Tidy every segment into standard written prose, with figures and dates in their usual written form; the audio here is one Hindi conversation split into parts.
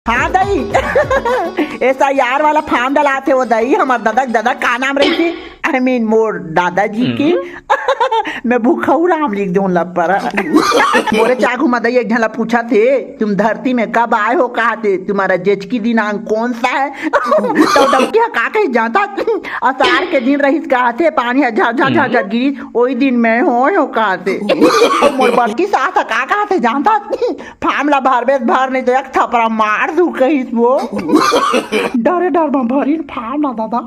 हाँ दई ऐसा यार वाला फार्म डलाते हो दई। हमार दादा दादा का नाम रही थी, आई मीन मोर दादाजी की मैं भूखऊ राम लिख दूं लब पर मोरे चाकू मदई एक ढला पूछा थे तुम धरती में कब आए हो, कहा थे तुम्हारा जज की दिनांक कौन सा है तो डबकी का कहीं जाता असार के दिन रही कहा थे पानी झर झर झर झर गिरी वही दिन मैं हो कहा थे मोर बड़की सास का कहा थे जानता फार्म ला भर बेस भर नहीं तो एक थपड़ा मार दू कहीं वो डरे डर में भरी फार्म ला दादा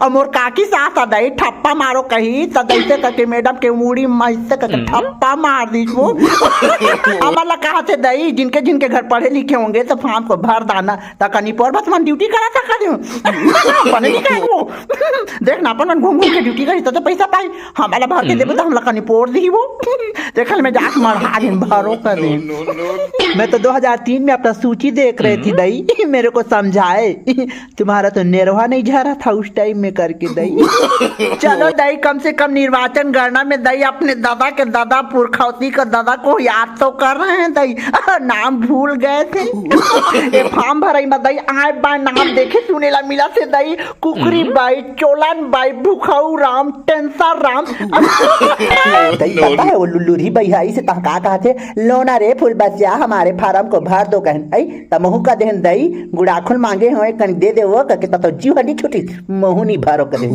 और मोर काकी सास दई ठप्पा मारो कहीं तदैसे करके मैडम के मुड़ी मस्त करके ठप्पा मार दी वो अमर ला कहा थे दई जिनके जिनके घर पढ़े लिखे होंगे तो फार्म को भर दाना तकनी पर बस मन ड्यूटी करा सका दे पढ़े लिखे वो देख ना अपन घूम घूम के ड्यूटी करी तो पैसा पाई हमारा भर के देबो तो हम ला कनी पोर दी वो देखल में जाके मरहा दिन भरो कर दे। मैं तो 2003 में अपना सूची देख रही थी दई, मेरे को समझाए तुम्हारा तो नेरवा नहीं जा रहा था उस टाइम में करके दई। चलो दई कम से कम निर्वाचन गणना में दई अपने दादा के दादा पुरखौती का दादा को याद तो कर रहे हैं दई, नाम भूल गए थे ये फॉर्म भराई में दई आए बाय नाम देखे सुने ला मिला से दई कुकरी बाई चोलन बाई भूखऊ राम टेंसा राम दई पता है वो लुल्लूरी भैया से तहका कहा थे लोना रे फुल बसिया हमारे फार्म को भर दो कहन आई तमहु का देहन दई गुड़ाखुल मांगे हो कन दे दे वो कके तो जीव हड्डी छुटी महू नहीं भरो करे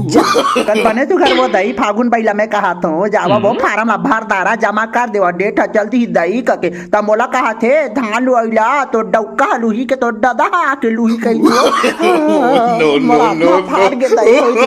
कन बने तू घर वो दई फागुन बैला में कहा तो जावा वो फार्म ला भर दारा जमा कर देवा डेट जल्दी दई कके त मोला कहा थे धान लुइला तो डौका लुही के तो दादा के लुही कही मोला फाड़ के दई